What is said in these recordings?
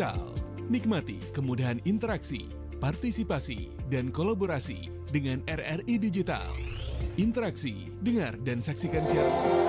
Digital. Nikmati kemudahan interaksi, partisipasi, dan kolaborasi dengan RRI Digital. Interaksi, dengar, dan saksikan siaran.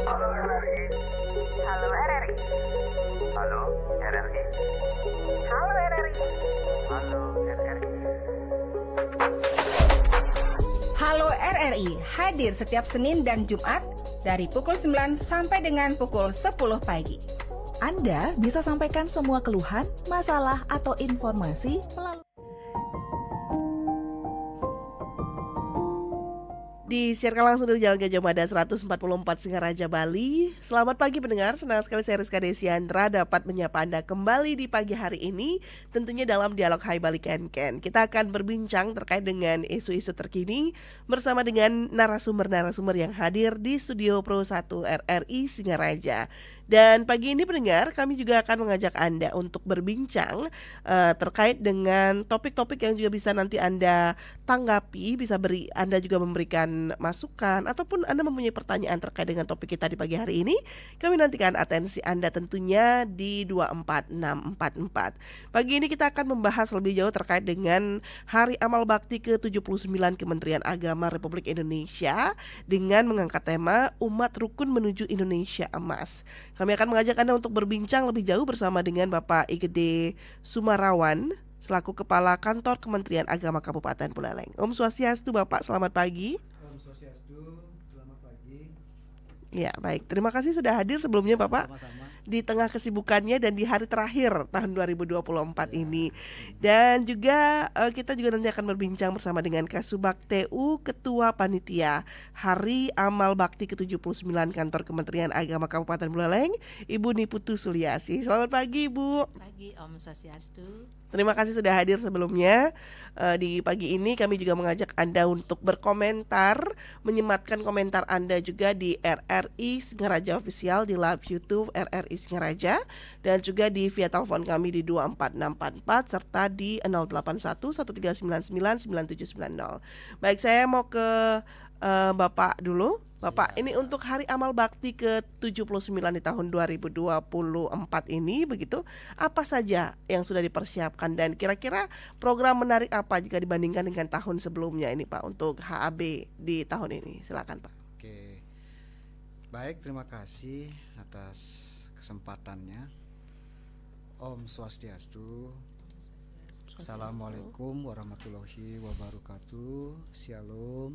Halo RRI. Halo RRI. Halo RRI. Halo RRI. Halo RRI hadir setiap Senin dan Jumat dari pukul 9 sampai dengan pukul 10 pagi. Anda bisa sampaikan semua keluhan, masalah, atau informasi melalui Disiarkan langsung dari Jalan Gajah Mada 144 Singaraja, Bali. Selamat pagi pendengar, senang sekali saya Rizka Desiandra dapat menyapa Anda kembali di pagi hari ini. Tentunya dalam dialog Hai Bali Ken. Kita akan berbincang terkait dengan isu-isu terkini bersama dengan narasumber-narasumber yang hadir di Studio Pro 1 RRI Singaraja. Dan pagi ini pendengar, kami juga akan mengajak Anda untuk berbincang terkait dengan topik-topik yang juga bisa nanti Anda tanggapi, Anda juga memberikan masukan ataupun Anda mempunyai pertanyaan terkait dengan topik kita di pagi hari ini. Kami nantikan atensi Anda tentunya di 24644. Pagi ini kita akan membahas lebih jauh terkait dengan Hari Amal Bakti ke-79 Kementerian Agama Republik Indonesia dengan mengangkat tema Umat Rukun Menuju Indonesia Emas. Kami akan mengajak Anda untuk berbincang lebih jauh bersama dengan Bapak Igede Sumarawan selaku Kepala Kantor Kementerian Agama Kabupaten Buleleng. Om Swastiastu Bapak, selamat pagi. Om Swastiastu, selamat pagi. Ya, baik. Terima kasih sudah hadir sebelumnya Bapak. Sama-sama. Di tengah kesibukannya dan di hari terakhir tahun 2024 ini. Dan juga kita juga nanti akan berbincang bersama dengan Kasubag TU Ketua Panitia Hari Amal Bakti ke-79 Kantor Kementerian Agama Kabupaten Buleleng, Ibu Niputu Suliasi. Selamat pagi Ibu. Pagi Om Swastiastu. Terima kasih sudah hadir sebelumnya. Di pagi ini kami juga mengajak Anda untuk berkomentar, menyematkan komentar Anda juga di RRI Singaraja Official di live YouTube RRI Singaraja dan juga di via telepon kami di 24644 serta di 081 1399 9790. Baik, saya mau ke Bapak dulu. Bapak, ini untuk Hari Amal Bakti ke-79 di tahun 2024 ini begitu, apa saja yang sudah dipersiapkan dan kira-kira program menarik apa jika dibandingkan dengan tahun sebelumnya ini Pak untuk HAB di tahun ini? Silakan Pak. Oke. Baik, terima kasih atas kesempatannya. Om Swastiastu. Assalamualaikum warahmatullahi wabarakatuh. Shalom.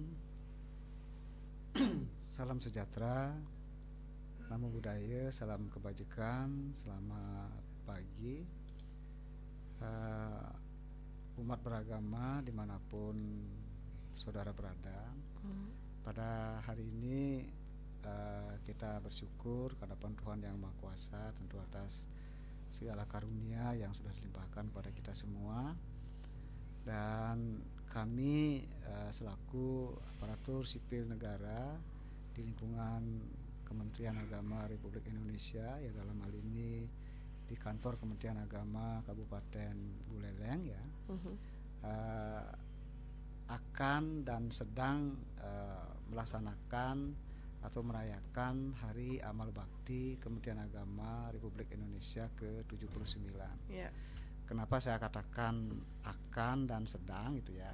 Salam sejahtera, namo buddhaya, salam kebajikan, selamat pagi umat beragama dimanapun saudara berada. Pada hari ini kita bersyukur kehadapan Tuhan Yang Maha Kuasa tentu atas segala karunia yang sudah dilimpahkan pada kita semua. Dan kami selaku aparatur sipil negara di lingkungan Kementerian Agama Republik Indonesia, ya dalam hal ini di kantor Kementerian Agama Kabupaten Buleleng ya, akan dan sedang melaksanakan atau merayakan Hari Amal Bakti Kementerian Agama Republik Indonesia ke-79. Ya. Kenapa saya katakan akan dan sedang itu ya?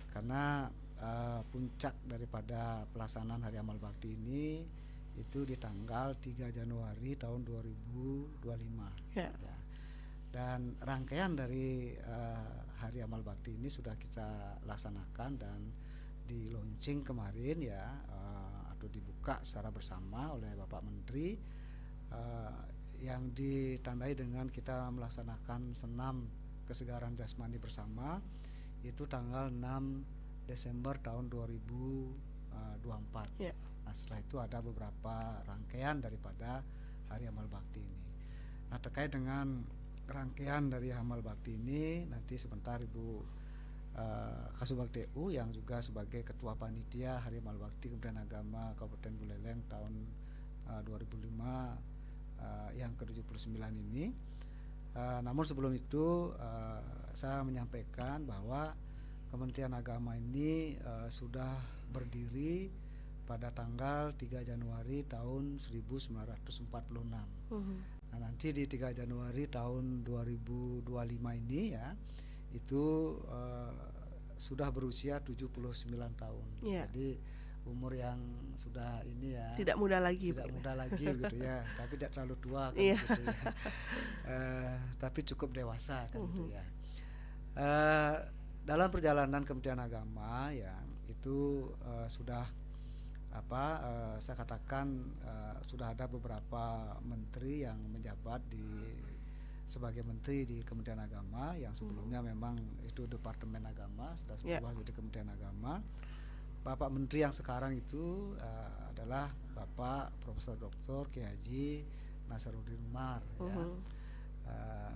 Karena puncak daripada pelaksanaan Hari Amal Bakti ini itu di tanggal 3 Januari tahun 2025. Ya. Ya. Dan rangkaian dari Hari Amal Bakti ini sudah kita laksanakan dan di launching kemarin ya, atau dibuka secara bersama oleh Bapak Menteri, yang ditandai dengan kita melaksanakan senam kesegaran jasmani bersama itu tanggal 6 Desember tahun 2024. Ya. Nah, setelah itu ada beberapa rangkaian daripada Hari Amal Bakti ini. Nah, terkait dengan rangkaian dari Amal Bakti ini, nanti sebentar Ibu Kasubag TU yang juga sebagai Ketua Panitia Hari Amal Bakti Kementerian Agama Kabupaten Buleleng tahun 2005 yang ke-79 ini. Namun sebelum itu saya menyampaikan bahwa Kementerian Agama ini sudah berdiri pada tanggal 3 Januari tahun 1946. Nah, nanti di 3 Januari tahun 2025 ini ya, itu sudah berusia 79 tahun. Ya. Jadi umur yang sudah ini ya, Tidak muda lagi. tidak Pak. muda lagi gitu ya, tapi tidak terlalu tua kan Iya. gitu ya. Tapi cukup dewasa kan gitu ya. Dalam perjalanan Kementerian Agama ya, itu sudah saya katakan sudah ada beberapa menteri yang menjabat sebagai menteri di Kementerian Agama, yang sebelumnya memang itu Departemen Agama, sudah menjadi Kementerian Agama. Bapak Menteri yang sekarang itu adalah Bapak Profesor Dr. Kiai Haji Nasaruddin Umar ya.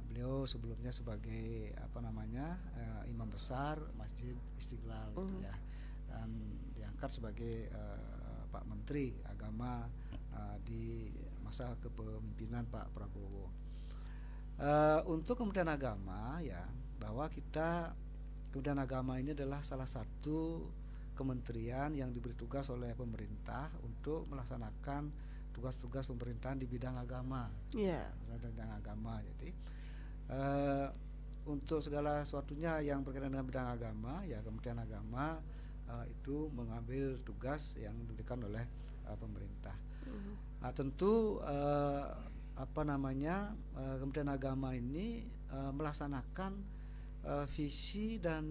Beliau sebelumnya sebagai Imam Besar Masjid Istiqlal gitu ya, dan diangkat sebagai Pak Menteri Agama di masa kepemimpinan Pak Prabowo. Untuk Kementerian Agama ya, bahwa Kementerian Agama ini adalah salah satu kementerian yang diberi tugas oleh pemerintah untuk melaksanakan tugas-tugas pemerintahan di bidang agama. Iya. Bidang agama. Jadi untuk segala sesuatunya yang berkaitan dengan bidang agama ya, Kementerian Agama itu mengambil tugas yang diberikan oleh pemerintah. Tentu Kementerian Agama ini melaksanakan visi dan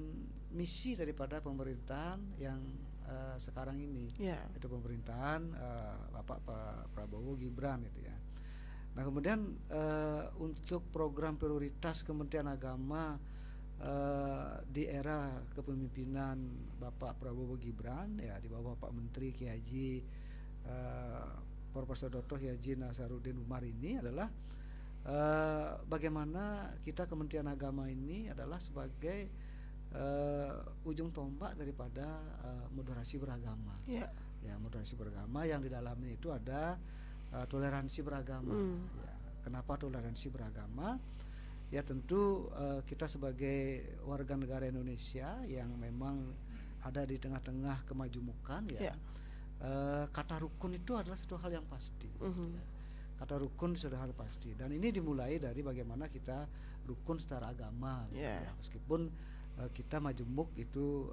misi daripada pemerintahan yang sekarang ini, itu pemerintahan Bapak Prabowo Gibran itu ya. Nah, kemudian untuk program prioritas Kementerian Agama di era kepemimpinan Bapak Prabowo Gibran ya, di bawah Pak Menteri Kiai Haji Profesor Dr. Kiai Haji Nasaruddin Umar ini adalah bagaimana kita Kementerian Agama ini adalah sebagai ujung tombak daripada moderasi beragama. Ya, moderasi beragama yang di dalamnya itu ada toleransi beragama. Ya, kenapa toleransi beragama? Ya tentu kita sebagai warga negara Indonesia yang memang ada di tengah-tengah kemajemukan ya. Kata rukun itu adalah satu hal yang pasti. Kata rukun sudah hal pasti, dan ini dimulai dari bagaimana kita rukun secara agama. Ya. Meskipun kita majemuk itu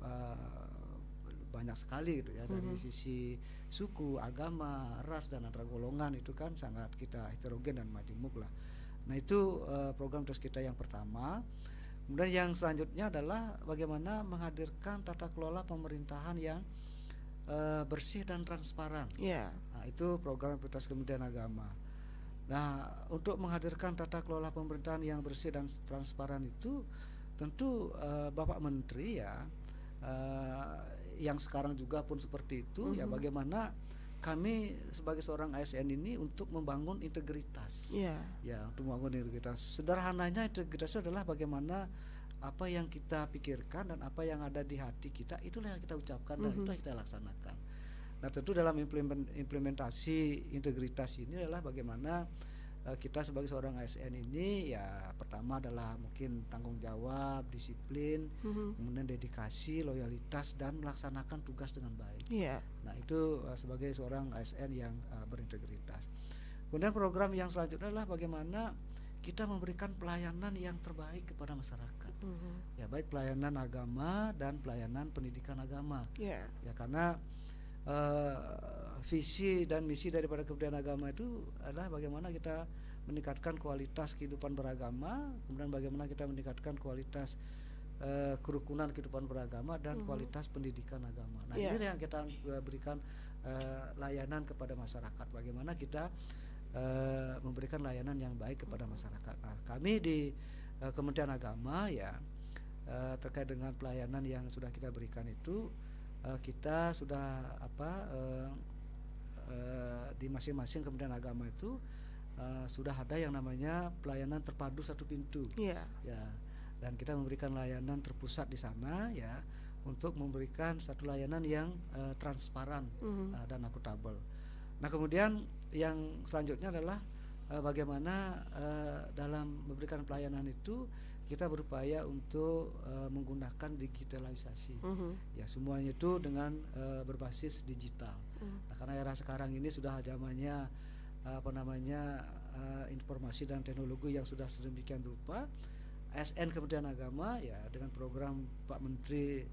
banyak sekali gitu ya, dari sisi suku, agama, ras dan antar golongan itu kan sangat kita heterogen dan majemuk lah. Nah itu program terus kita yang pertama. Kemudian yang selanjutnya adalah bagaimana menghadirkan tata kelola pemerintahan yang bersih dan transparan. Nah, itu program prioritas Kementerian Agama. Nah, untuk menghadirkan tata kelola pemerintahan yang bersih dan transparan itu tentu Bapak Menteri ya, yang sekarang juga pun seperti itu ya, bagaimana kami sebagai seorang ASN ini untuk membangun integritas. Ya, untuk membangun integritas. Sederhananya integritas itu adalah bagaimana apa yang kita pikirkan dan apa yang ada di hati kita, itulah yang kita ucapkan dan itu yang kita laksanakan. Nah, tentu dalam implementasi integritas ini adalah bagaimana kita sebagai seorang ASN ini, ya pertama adalah mungkin tanggung jawab, disiplin, kemudian dedikasi, loyalitas, dan melaksanakan tugas dengan baik. Nah, itu sebagai seorang ASN yang berintegritas. Kemudian program yang selanjutnya adalah bagaimana kita memberikan pelayanan yang terbaik kepada masyarakat. Ya, baik pelayanan agama dan pelayanan pendidikan agama. Ya, karena visi dan misi daripada Kementerian Agama itu adalah bagaimana kita meningkatkan kualitas kehidupan beragama, kemudian bagaimana kita meningkatkan kualitas kerukunan kehidupan beragama dan kualitas pendidikan agama. Nah, ini yang kita berikan layanan kepada masyarakat. Bagaimana kita memberikan layanan yang baik kepada masyarakat. Nah, kami di Kementerian Agama ya terkait dengan pelayanan yang sudah kita berikan itu, kita sudah di masing-masing Kementerian Agama itu sudah ada yang namanya pelayanan terpadu satu pintu. Ya, dan kita memberikan layanan terpusat di sana ya, untuk memberikan satu layanan yang transparan dan akuntabel. Nah, kemudian yang selanjutnya adalah bagaimana dalam memberikan pelayanan itu kita berupaya untuk menggunakan digitalisasi. Ya, semuanya itu dengan berbasis digital. Nah, karena era sekarang ini sudah zamannya informasi dan teknologi yang sudah sedemikian rupa, ASN Kementerian Agama ya dengan program Pak Menteri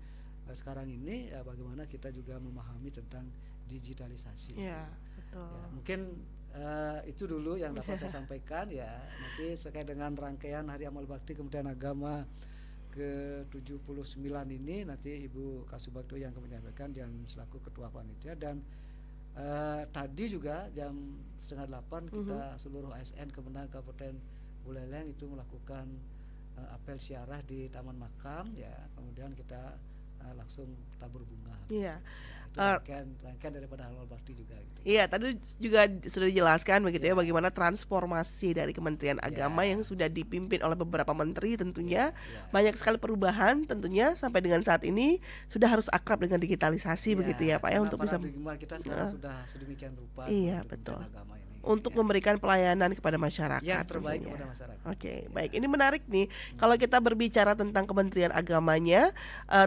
sekarang ini ya, bagaimana kita juga memahami tentang digitalisasi. Ya, betul. Ya, mungkin itu dulu yang dapat saya sampaikan ya. Nanti terkait dengan rangkaian Hari Amal Bakti Kementerian Agama ke-79 ini, nanti Ibu Kasubagdo yang kami sampaikan dan selaku Ketua Panitia. Dan tadi juga jam 7:30 kita seluruh ASN Kemenang Kabupaten Buleleng itu melakukan apel ziarah di Taman Makam ya. Kemudian kita langsung tabur bunga. Iya. Rangkaian daripada Amal Bakti juga gitu. Iya, tadi juga sudah dijelaskan begitu ya bagaimana transformasi dari Kementerian Agama yang sudah dipimpin oleh beberapa menteri tentunya. Banyak sekali perubahan tentunya sampai dengan saat ini sudah harus akrab dengan digitalisasi begitu ya Pak ya, untuk bisa kita sekarang sudah sedemikian rupa. Iya, betul. Agama ini. Untuk memberikan pelayanan kepada masyarakat yang terbaik tentunya. kepada masyarakat. Oke, baik. Ini menarik nih. Kalau kita berbicara tentang Kementerian Agamanya,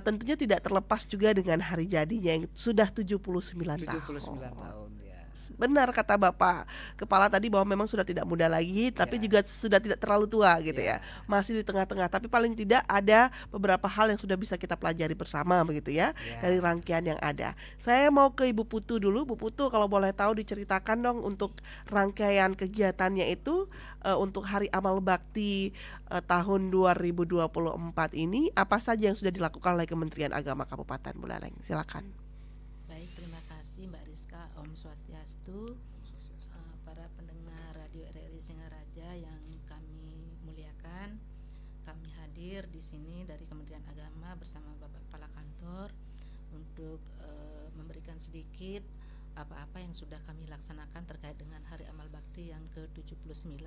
tentunya tidak terlepas juga dengan hari jadinya yang sudah 79 tahun. 79 tahun ya. Benar kata Bapak Kepala tadi bahwa memang sudah tidak muda lagi, tapi juga sudah tidak terlalu tua gitu ya. Masih di tengah-tengah, tapi paling tidak ada beberapa hal yang sudah bisa kita pelajari bersama begitu ya, dari rangkaian yang ada. Saya mau ke Ibu Putu dulu. Bu Putu, kalau boleh tahu diceritakan dong untuk rangkaian kegiatannya itu untuk Hari Amal Bakti tahun 2024 ini, apa saja yang sudah dilakukan oleh Kementerian Agama Kabupaten Buleleng? Silakan. Baik, terima kasih Mbak Rizka. Om Swastiastu. Para pendengar Radio RRI Singaraja yang kami muliakan, kami hadir di sini dari Kementerian Agama bersama Bapak Kepala Kantor untuk memberikan sedikit apa-apa yang sudah kami laksanakan terkait dengan Hari Amal Bakti yang ke-79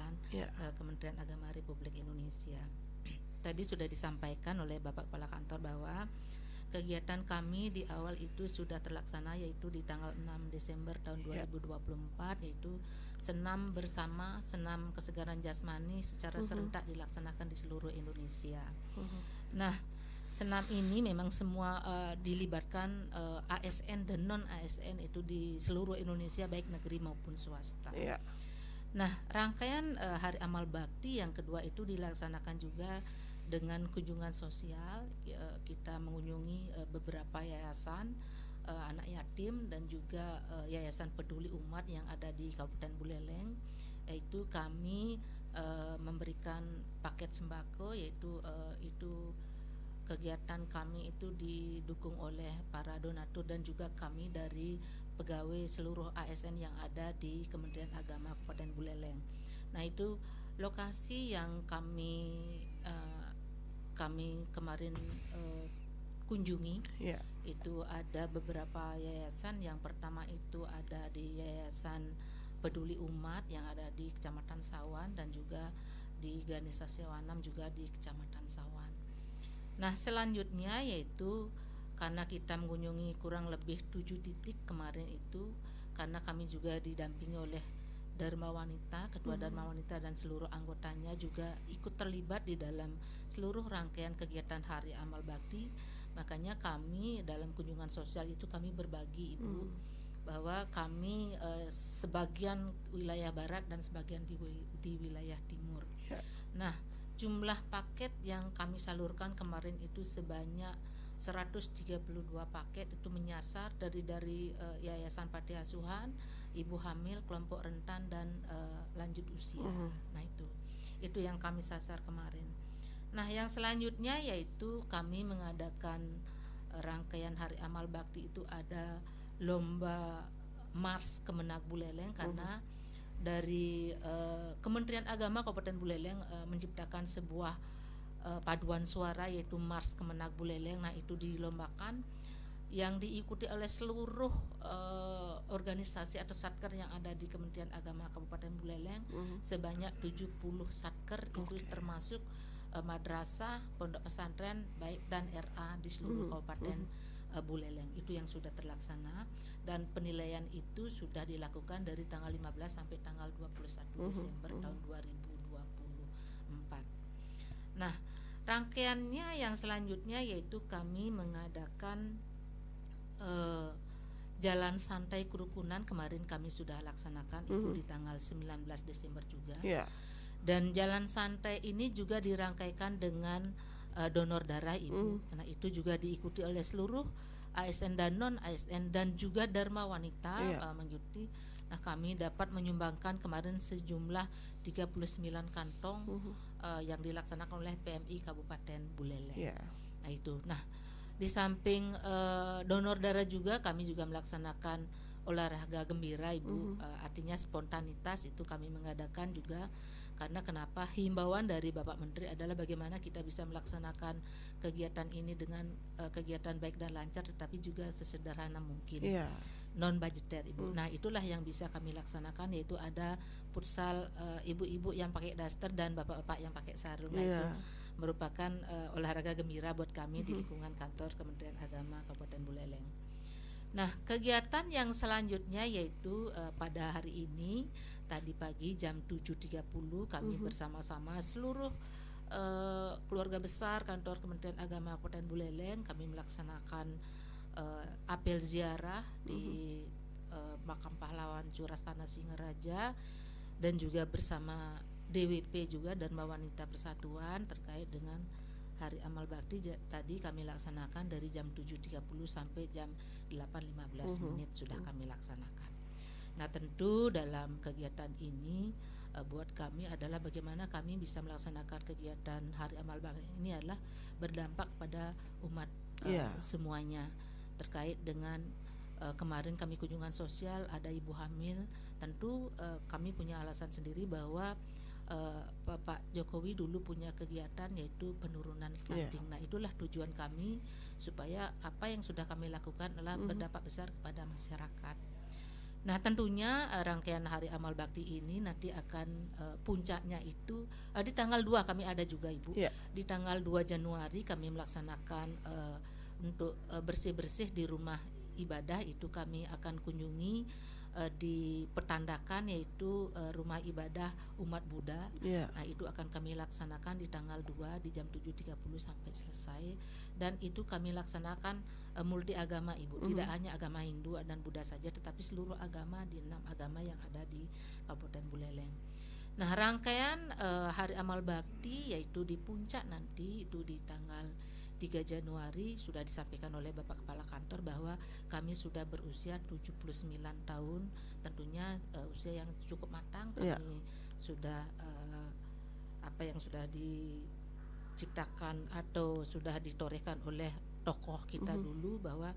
Kementerian Agama Republik Indonesia. Tadi sudah disampaikan oleh Bapak Kepala Kantor bahwa kegiatan kami di awal itu sudah terlaksana, yaitu di tanggal 6 Desember tahun 2024, yaitu senam bersama, senam kesegaran jasmani secara serentak dilaksanakan di seluruh Indonesia. Nah, senam ini memang semua dilibatkan ASN dan non ASN itu di seluruh Indonesia, baik negeri maupun swasta. Nah, rangkaian Hari Amal Bakti yang kedua itu dilaksanakan juga dengan kunjungan sosial. Kita mengunjungi beberapa yayasan anak yatim dan juga yayasan peduli umat yang ada di Kabupaten Buleleng, yaitu kami memberikan paket sembako, yaitu itu kegiatan kami itu didukung oleh para donatur dan juga kami dari pegawai seluruh ASN yang ada di Kementerian Agama Kabupaten Buleleng. Nah, itu lokasi yang kami kemarin kunjungi. Itu ada beberapa yayasan. Yang pertama itu ada di Yayasan Peduli Umat yang ada di Kecamatan Sawan dan juga di Ganesha Sewanam juga di Kecamatan Sawan. Nah, selanjutnya yaitu karena kita mengunjungi kurang lebih 7 titik kemarin itu, karena kami juga didampingi oleh Dharma Wanita, Ketua Dharma Wanita dan seluruh anggotanya juga ikut terlibat di dalam seluruh rangkaian kegiatan Hari Amal Bakti. Makanya kami dalam kunjungan sosial itu kami berbagi, Ibu, bahwa kami sebagian wilayah barat dan sebagian di wilayah timur. Nah, jumlah paket yang kami salurkan kemarin itu sebanyak 132 paket, itu menyasar dari Yayasan Panti Asuhan, ibu hamil, kelompok rentan dan lanjut usia. Nah, itu yang kami sasar kemarin. Nah, yang selanjutnya yaitu kami mengadakan rangkaian Hari Amal Bakti, itu ada lomba Mars Kemenak Buleleng, karena dari Kementerian Agama Kabupaten Buleleng menciptakan sebuah paduan suara yaitu Mars Kemenak Buleleng. Nah, itu dilombakan yang diikuti oleh seluruh organisasi atau satker yang ada di Kementerian Agama Kabupaten Buleleng, sebanyak 70 satker, itu termasuk madrasah, pondok pesantren baik dan RA di seluruh Kabupaten Buleleng. Itu yang sudah terlaksana dan penilaian itu sudah dilakukan dari tanggal 15 sampai tanggal 21 Desember tahun 2024. Nah, rangkaiannya yang selanjutnya yaitu kami mengadakan jalan santai kerukunan. Kemarin kami sudah laksanakan itu di tanggal 19 Desember juga. Dan jalan santai ini juga dirangkaikan dengan donor darah, Ibu. Nah, itu juga diikuti oleh seluruh ASN dan non ASN dan juga Dharma Wanita mengikuti. Nah, kami dapat menyumbangkan kemarin sejumlah 39 kantong yang dilaksanakan oleh PMI Kabupaten Buleleng. Nah, itu. Nah, di samping donor darah juga kami juga melaksanakan olahraga gembira, Ibu. Artinya spontanitas itu kami mengadakan juga, karena kenapa himbauan dari Bapak Menteri adalah bagaimana kita bisa melaksanakan kegiatan ini dengan kegiatan baik dan lancar, tetapi juga sesederhana mungkin, non budgeter, Ibu. Nah, itulah yang bisa kami laksanakan, yaitu ada futsal ibu-ibu yang pakai daster dan bapak-bapak yang pakai sarung. Nah, itu merupakan olahraga gembira buat kami di lingkungan kantor Kementerian Agama Kabupaten Buleleng. Nah, kegiatan yang selanjutnya yaitu pada hari ini tadi pagi jam 7.30 kami bersama-sama seluruh keluarga besar kantor Kementerian Agama Kabupaten Buleleng kami melaksanakan apel ziarah di makam pahlawan Curas Tanah Singaraja, dan juga bersama DWP juga Dharma Wanita Persatuan terkait dengan Hari Amal Bakti. Tadi kami laksanakan dari jam 7.30 sampai jam 8.15 menit sudah kami laksanakan. Nah, tentu dalam kegiatan ini buat kami adalah bagaimana kami bisa melaksanakan kegiatan Hari Amal Bakti ini adalah berdampak pada umat semuanya, terkait dengan kemarin kami kunjungan sosial ada ibu hamil. Tentu kami punya alasan sendiri bahwa Bapak Jokowi dulu punya kegiatan yaitu penurunan stunting. Nah, itulah tujuan kami supaya apa yang sudah kami lakukan adalah berdampak besar kepada masyarakat. Nah, tentunya rangkaian Hari Amal Bakti ini nanti akan puncaknya itu di tanggal 2 kami ada juga, Ibu. Di tanggal 2 Januari kami melaksanakan untuk bersih-bersih di rumah ibadah. Itu kami akan kunjungi di Petandakan, yaitu rumah ibadah umat Buddha. Nah, itu akan kami laksanakan di tanggal 2 di jam 7.30 sampai selesai, dan itu kami laksanakan multi agama, Ibu. Tidak hanya agama Hindu dan Buddha saja, tetapi seluruh agama di 6 agama yang ada di Kabupaten Buleleng. Nah, rangkaian Hari Amal Bakti yaitu di puncak nanti itu di tanggal 3 Januari sudah disampaikan oleh Bapak Kepala Kantor bahwa kami sudah berusia 79 tahun, tentunya usia yang cukup matang. Kami sudah apa yang sudah diciptakan atau sudah ditorehkan oleh tokoh kita dulu bahwa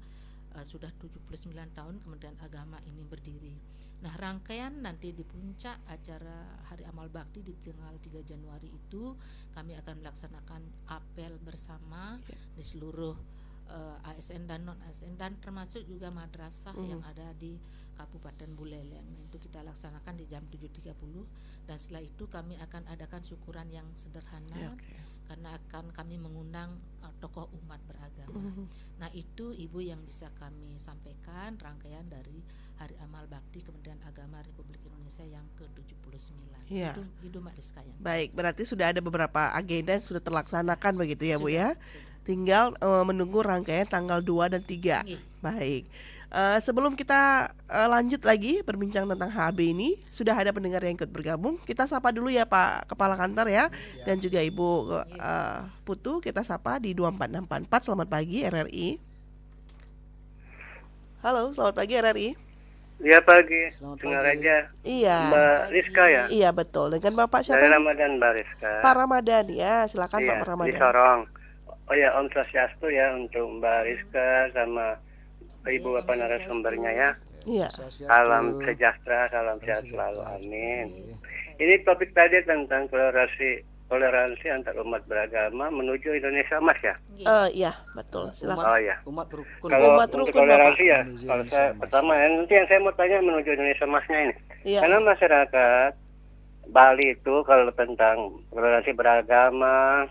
sudah 79 tahun Kementerian Agama ini berdiri. Nah, rangkaian nanti di puncak acara Hari Amal Bakti di tanggal 3 Januari itu kami akan melaksanakan apel bersama di seluruh ASN dan non ASN dan termasuk juga madrasah yang ada di Kabupaten Buleleng. Nah, itu kita laksanakan di jam 7.30, dan setelah itu kami akan adakan syukuran yang sederhana karena akan kami mengundang tokoh umat beragama. Nah, itu Ibu yang bisa kami sampaikan rangkaian dari Hari Amal Bakti Kementerian Agama Republik Indonesia yang ke-79. Ya. Itu Mbak Rizka yang Baik, berarti sudah ada beberapa agenda yang sudah terlaksanakan begitu ya Bu ya. Sudah. Tinggal menunggu rangkaian tanggal 2 dan 3. Iya. Baik. Sebelum kita lanjut lagi berbincang tentang HAB ini, sudah ada pendengar yang ikut bergabung. Kita sapa dulu ya Pak Kepala Kantor ya, dan juga Ibu Putu, kita sapa di 24644. Selamat pagi RRI. Halo, selamat pagi RRI. Iya pagi, Selamat dengar pagi. aja. Iya. Mbak Rizka ya? Iya betul. Dengan Bapak siapa? Dari ini? Ramadan Mbak Rizka. Pak Ramadan ya, silakan Iya, Pak Ramadan. di Sorong. Oh ya, Om Swastiastu ya untuk Mbak Rizka sama Ibu Om apa narasumbernya ya. Iya. Salam sejahtera, salam sehat selalu, amin. Ini topik tadi tentang toleransi antar umat beragama menuju Indonesia Emas ya. Iya, betul. Silakan. Oh ya. Umat rukun. Kalau Umat untuk rukun, toleransi ya, Menuju kalau Indonesia saya Emas. pertama nanti yang saya mau tanya menuju Indonesia Emasnya ini. Iya. Karena masyarakat Bali itu kalau tentang toleransi beragama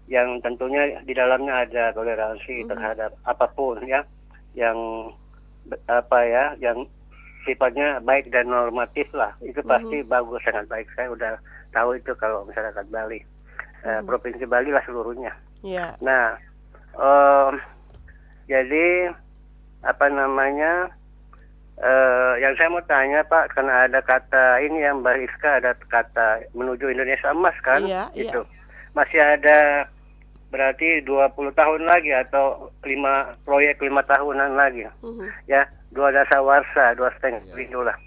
yang tentunya di dalamnya ada toleransi terhadap apapun ya, yang yang sifatnya baik dan normatif lah, itu pasti bagus, sangat baik. Saya udah tahu itu kalau masyarakat Bali, provinsi Bali lah seluruhnya. Iya. Nah, jadi yang saya mau tanya Pak, karena ada kata ini yang Mbak Rizka, ada kata menuju Indonesia Emas kan, Iya, itu masih ada berarti 20 tahun lagi atau 5 tahunan lagi ya, 2 dasawarsa, 2,5 itulah.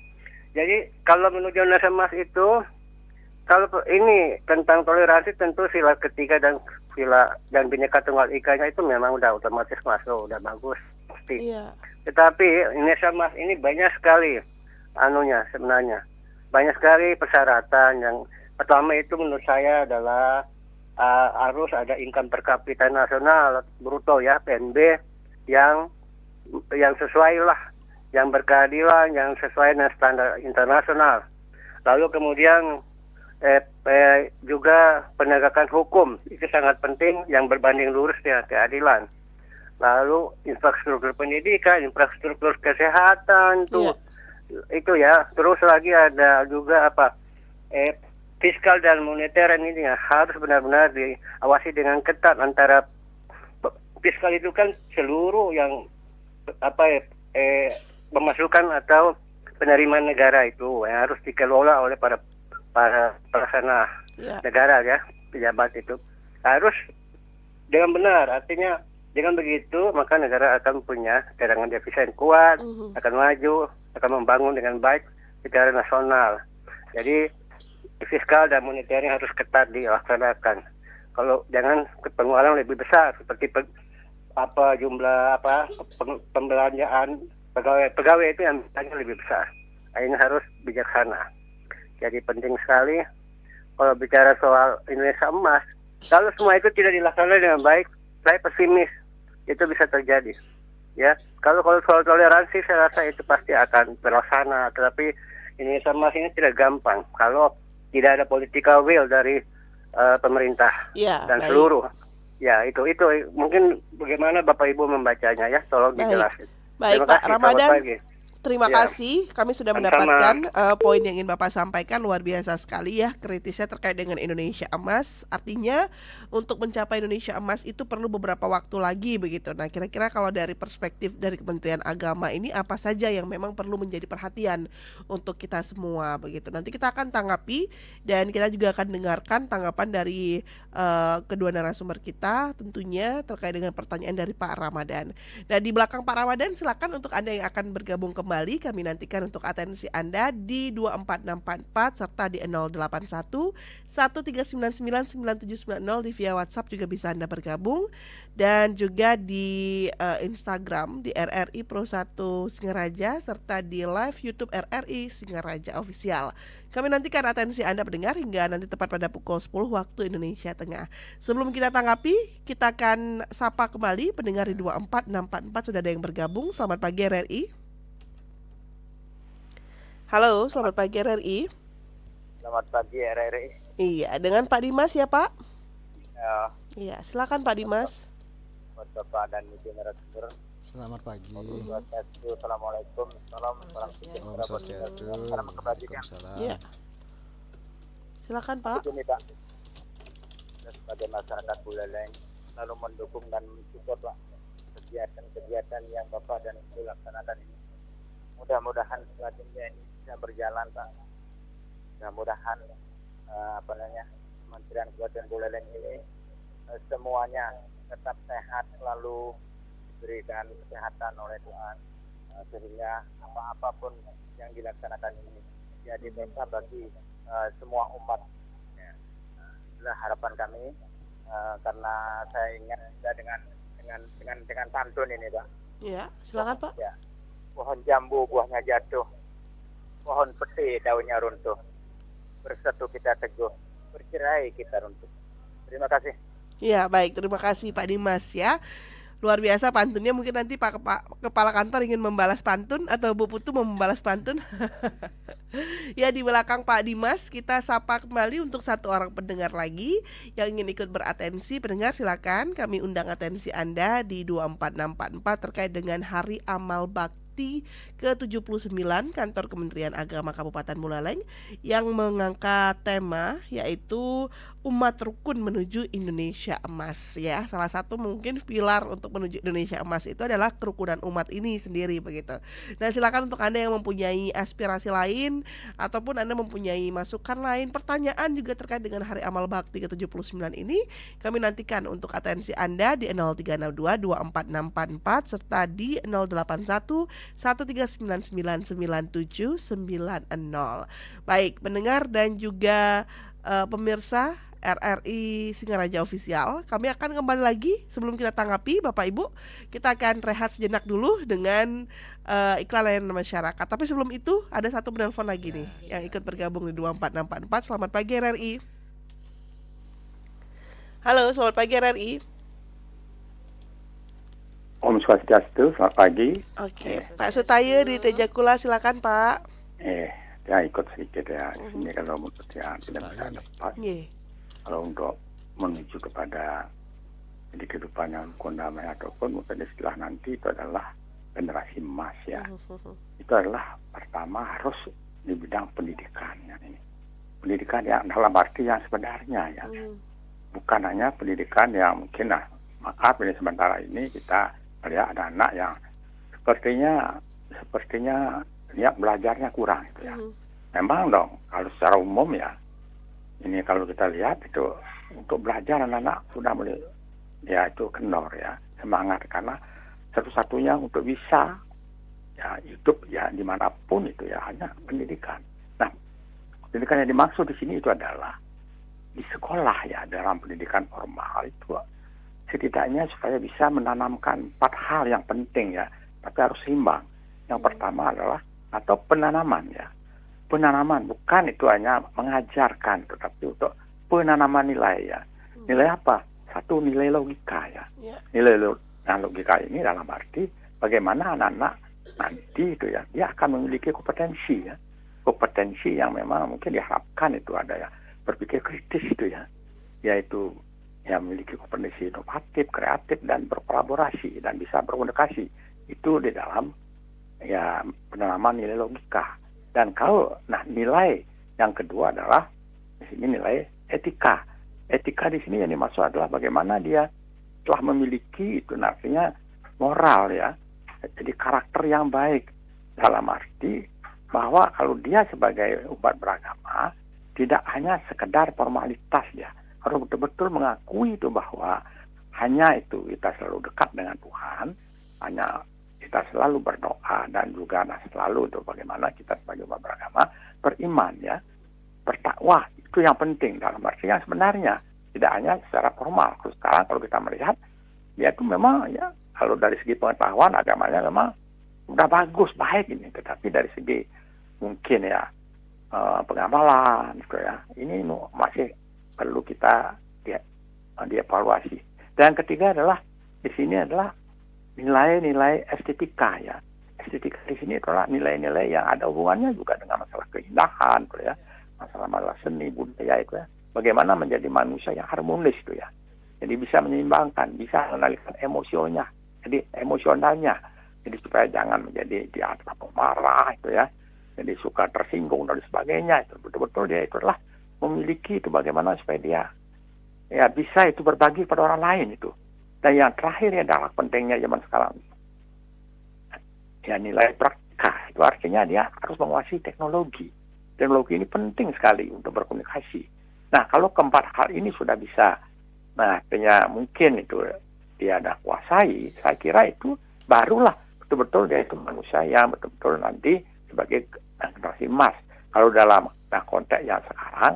Jadi kalau menuju Indonesia Emas itu, kalau ini tentang toleransi, tentu sila ketiga dan Bhinneka Tunggal Ika-nya itu memang udah otomatis masuk, udah bagus pasti. Iya. Tetapi Indonesia Emas ini banyak sekali sebenarnya. Banyak sekali persyaratan. Yang pertama itu menurut saya adalah harus ada income per kapita nasional bruto ya, PNB yang sesuai lah, yang berkeadilan, yang sesuai dengan standar internasional. Lalu kemudian juga penegakan hukum itu sangat penting, yang berbanding lurus dengan keadilan. Lalu infrastruktur pendidikan, infrastruktur kesehatan itu ya. Terus lagi ada juga fiskal dan moneter ini harus benar-benar diawasi dengan ketat. Antara fiskal itu kan seluruh yang pemasukan atau penerimaan negara itu yang harus dikelola oleh para pelaksana negara ya, pejabat itu harus dengan benar. Artinya dengan begitu maka negara akan punya cadangan devisa yang kuat, akan maju, akan membangun dengan baik secara nasional. Jadi fiskal dan moneternya harus ketat dilaksanakan. Kalau jangan pengeluaran lebih besar seperti jumlah pembelanjaan pegawai itu yang lebih besar. Ini harus bijaksana. Jadi penting sekali kalau bicara soal Indonesia Emas. Kalau semua itu tidak dilaksanakan dengan baik, saya pesimis itu bisa terjadi. Ya, kalau soal toleransi saya rasa itu pasti akan terlaksana. Tetapi Indonesia Emas ini tidak gampang kalau tidak ada political will dari pemerintah dan seluruh. Ya, itu mungkin bagaimana Bapak Ibu membacanya ya, tolong dijelasin. Baik Pak Ramadan, terima kasih. Kami sudah mendapatkan poin yang ingin Bapak sampaikan, luar biasa sekali ya kritisnya terkait dengan Indonesia Emas. Artinya untuk mencapai Indonesia Emas itu perlu beberapa waktu lagi begitu. Nah, kira-kira kalau dari perspektif dari Kementerian Agama ini apa saja yang memang perlu menjadi perhatian untuk kita semua begitu. Nanti kita akan tanggapi dan kita juga akan dengarkan tanggapan dari kedua narasumber kita tentunya terkait dengan pertanyaan dari Pak Ramadan. Nah, di belakang Pak Ramadan silakan untuk Anda yang akan bergabung kembali, kami nantikan untuk atensi Anda di 24644 serta di 081 1399 9790 di via WhatsApp juga bisa Anda bergabung, dan juga di Instagram di RRI Pro 1 Singaraja serta di live YouTube RRI Singaraja Official. Kami nantikan atensi Anda pendengar hingga nanti tepat pada pukul 10 waktu Indonesia Tengah. Sebelum kita tanggapi, kita akan sapa kembali pendengar di 24644. Sudah ada yang bergabung. Selamat pagi RRI. Halo, selamat pagi RRI. Selamat pagi RRI. Iya, dengan Pak Dimas ya Pak? Iya, silakan Pak Dimas. Buat Bapak dan Ibu narasumber. Selamat pagi. Assalamualaikum. Om Swastiastu. Waalaikumsalam. Iya. Silakan Pak. Begini Pak, kita sebagai masyarakat Buleleng selalu mendukung dan mensupport Pak kegiatan-kegiatan yang Bapak dan Ibu laksanakan ini. Mudah-mudahan selanjutnya ini bisa berjalan Pak. Mudah-mudahan Kementerian Kabupaten Buleleng ini semuanya tetap sehat, selalu diberikan kesehatan oleh Tuhan, sehingga apapun yang dilaksanakan ini jadi berkah bagi semua umat. Itulah harapan kami, karena saya ingat juga dengan pantun ini Pak. Iya, silakan Pak. Ya. Pohon jambu buahnya jatuh, pohon peti daunnya runtuh, bersatu kita teguh, bercerai kita runtuh. Terima kasih. Iya, baik, terima kasih Pak Dimas ya. Luar biasa pantunnya, mungkin nanti Pak Kepala Kantor ingin membalas pantun atau Bu Putu mau membalas pantun. Ya, di belakang Pak Dimas kita sapa kembali untuk satu orang pendengar lagi yang ingin ikut beratensi. Pendengar silakan, kami undang atensi Anda di 24644 terkait dengan Hari Amal Bakti ke-79 Kantor Kementerian Agama Kabupaten Buleleng yang mengangkat tema yaitu Umat Rukun Menuju Indonesia Emas ya. Salah satu mungkin pilar untuk menuju Indonesia Emas itu adalah kerukunan umat ini sendiri begitu. Nah, silakan untuk Anda yang mempunyai aspirasi lain ataupun Anda mempunyai masukan lain, pertanyaan juga terkait dengan Hari Amal Bakti ke-79 ini, kami nantikan untuk atensi Anda di 0302 24644 serta di 081 139999790. Baik, pendengar dan juga pemirsa RRI Singaraja Official, kami akan kembali lagi. Sebelum kita tanggapi Bapak Ibu, kita akan rehat sejenak dulu dengan iklan layanan masyarakat. Tapi sebelum itu ada satu penelpon lagi nih yang ikut bergabung di 24644. Selamat pagi RRI. Halo, selamat pagi RRI. Om Swastiastu, selamat pagi. Oke, Pak Sutaya di Tejakula, silakan Pak. Ya ikut sedikit ya. Ini kalau menurut yang tidak bisa tepat. Kalau untuk menuju kepada kehidupan yang kondamai ataupun mungkin istilah nanti itu adalah generasi emas ya. Itu adalah pertama harus di bidang pendidikan ya, ini. Pendidikan yang dalam arti yang sebenarnya ya. Bukan hanya pendidikan yang mungkin maaf ini sementara ini kita melihat ada anak yang sepertinya ya belajarnya kurang gitu ya. Memang dong kalau secara umum ya ini kalau kita lihat itu untuk belajar anak-anak sudah mulai ya itu kendor ya semangat karena satu-satunya untuk bisa ya hidup ya dimanapun itu ya hanya pendidikan. Nah, pendidikan yang dimaksud di sini itu adalah di sekolah ya dalam pendidikan formal itu setidaknya supaya bisa menanamkan 4 hal yang penting ya, tapi harus seimbang. Yang pertama adalah atau penanaman ya. Penanaman bukan itu hanya mengajarkan, tetapi untuk penanaman nilai ya. Nilai apa? Satu, nilai logika ya. Nilai logika ini dalam arti bagaimana anak-anak nanti itu ya, dia akan memiliki kompetensi ya. Kompetensi yang memang mungkin diharapkan itu ada ya. Berpikir kritis itu ya. Yaitu yang memiliki kompetensi inovatif, kreatif, dan berkolaborasi dan bisa berkomunikasi. Itu di dalam ya penanaman nilai logika. Dan kalau nilai yang kedua adalah di sini nilai etika. Etika di sini yang dimaksud adalah bagaimana dia telah memiliki itu artinya moral ya. Jadi karakter yang baik dalam arti bahwa kalau dia sebagai umat beragama tidak hanya sekedar formalitas ya. Harus betul-betul mengakui itu bahwa hanya itu kita selalu dekat dengan Tuhan, hanya kita selalu berdoa dan juga selalu itu bagaimana kita sebagai umat beragama beriman ya, bertakwa itu yang penting dalam arti yang sebenarnya tidak hanya secara formal. Sekarang kalau kita melihat ya itu memang ya kalau dari segi pengetahuan agamanya memang udah bagus baik ini, tetapi dari segi mungkin ya pengamalan gitu ya ini masih perlu kita dievaluasi. Dan yang ketiga adalah di sini adalah nilai-nilai estetika ya. Estetika di sini adalah nilai-nilai yang ada hubungannya juga dengan masalah keindahan, ya, masalah seni budaya itu ya. Bagaimana menjadi manusia yang harmonis itu ya. Jadi bisa menyeimbangkan, bisa mengendalikan emosionalnya. Jadi supaya jangan menjadi dia terlalu marah itu ya. Jadi suka tersinggung dan sebagainya. Itu betul-betul dia itu adalah memiliki itu bagaimana supaya dia ya bisa itu berbagi pada orang lain itu. Dan yang terakhir adalah pentingnya zaman sekarang. Ya nilai praktika. Itu artinya dia harus menguasai teknologi. Teknologi ini penting sekali untuk berkomunikasi. Nah, kalau keempat hal ini sudah bisa, nah artinya mungkin itu dia ada kuasai, saya kira itu barulah betul-betul dia itu manusia yang betul-betul nanti sebagai generasi emas. Kalau dalam konteks yang sekarang,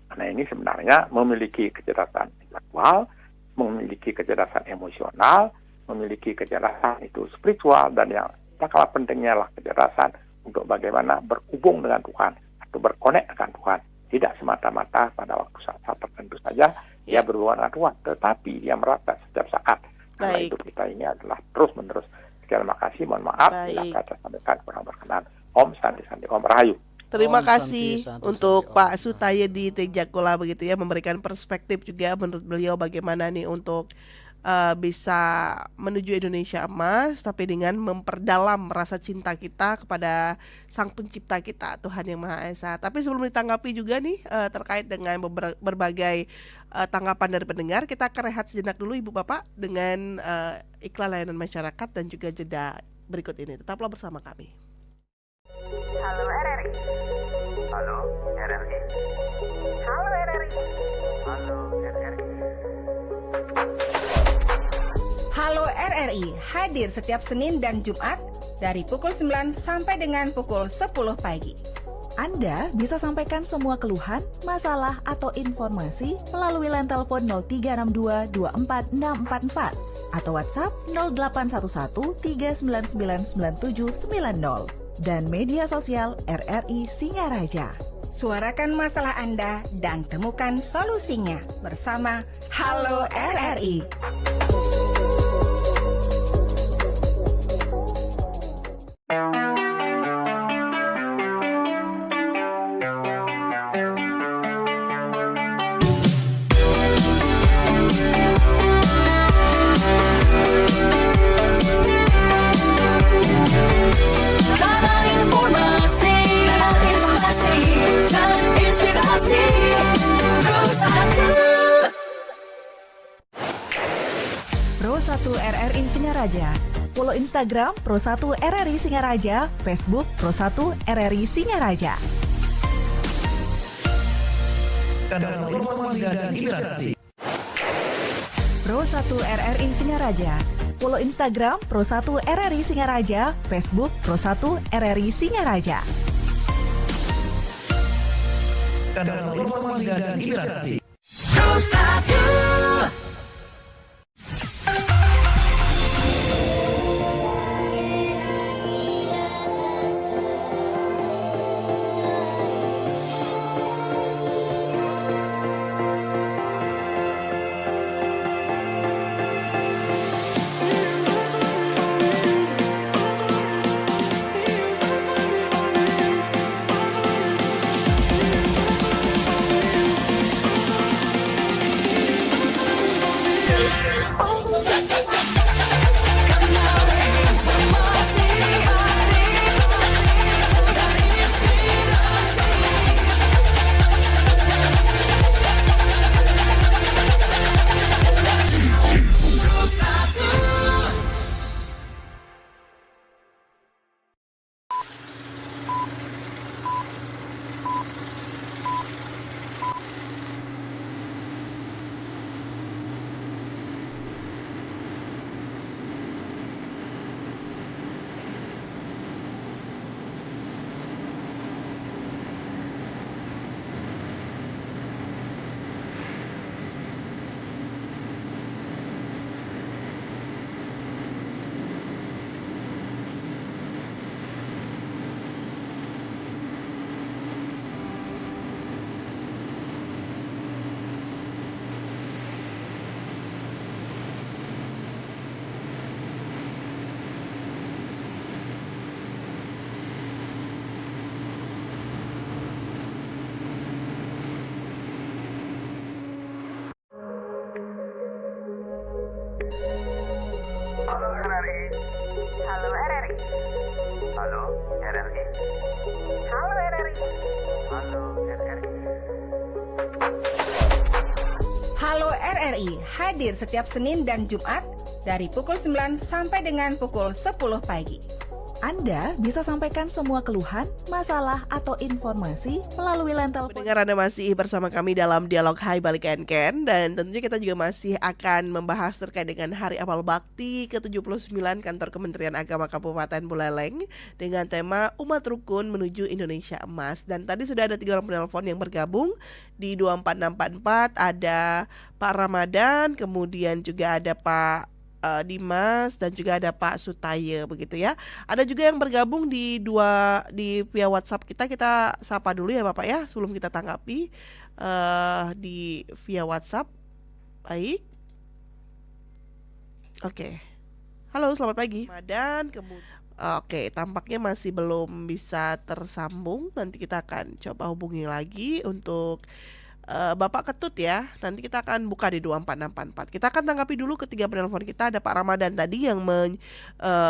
karena ini sebenarnya memiliki kecerdasan intelektual, memiliki kecerdasan emosional, memiliki kecerdasan itu spiritual, dan yang tak kalah pentingnya lah kecerdasan untuk bagaimana berhubung dengan Tuhan atau berkonek dengan Tuhan. Tidak semata-mata pada waktu saat tertentu saja dia berhubungan dengan Tuhan, tetapi dia merasa setiap saat. Karena hidup kita ini adalah terus-menerus. Terima kasih, mohon maaf bila kata sampaikan kurang berkenan. Om Santi Santi, Om Rahayu. Terima kasih untuk Pak Sutayedi Tengjakula begitu ya, memberikan perspektif juga menurut beliau bagaimana nih untuk bisa menuju Indonesia emas, tapi dengan memperdalam rasa cinta kita kepada Sang Pencipta kita, Tuhan Yang Maha Esa. Tapi sebelum ditanggapi juga nih terkait dengan berbagai tanggapan dari pendengar, kita akan rehat sejenak dulu Ibu Bapak dengan iklan layanan masyarakat dan juga jeda berikut ini. Tetaplah bersama kami. Halo RRI. Halo RRI. Halo RRI. Halo RRI. Halo RRI hadir setiap Senin dan Jumat dari pukul 9 sampai dengan pukul 10 pagi. Anda bisa sampaikan semua keluhan, masalah, atau informasi melalui line telepon 0362 24644 atau WhatsApp 0811 399 9790 dan media sosial RRI Singaraja. Suarakan masalah Anda dan temukan solusinya bersama Halo RRI. Pro1 RRI Singaraja. Follow Instagram Pro1 RRI Singaraja, Facebook Pro1 RRI Singaraja. Kanal informasi dan inspirasi. Pro1 RRI Singaraja. Follow Instagram Pro1 RRI Singaraja, Facebook Pro1 RRI Singaraja. Kanal informasi dan inspirasi. Pro1. Halo RRI. Halo RRI. Halo RRI. Halo RRI hadir setiap Senin dan Jumat dari pukul 9 sampai dengan pukul 10 pagi. Anda bisa sampaikan semua keluhan, masalah, atau informasi melalui line telepon. Pendengar, Anda masih bersama kami dalam Dialog Hai Balik Ken, dan tentunya kita juga masih akan membahas terkait dengan Hari Amal Bakti ke-79 Kantor Kementerian Agama Kabupaten Buleleng dengan tema Umat Rukun Menuju Indonesia Emas. Dan tadi sudah ada 3 orang penelpon yang bergabung di 24644, ada Pak Ramadan, kemudian juga ada Pak Dimas, dan juga ada Pak Sutaye, begitu ya. Ada juga yang bergabung di via WhatsApp kita sapa dulu ya Bapak ya sebelum kita tanggapi di via WhatsApp. Baik. Oke. Halo, selamat pagi. Ramadan, Oke, tampaknya masih belum bisa tersambung. Nanti kita akan coba hubungi lagi untuk Bapak Ketut ya. Nanti kita akan buka di 24644. Kita akan tanggapi dulu ketiga penelpon kita. Ada Pak Ramadan tadi yang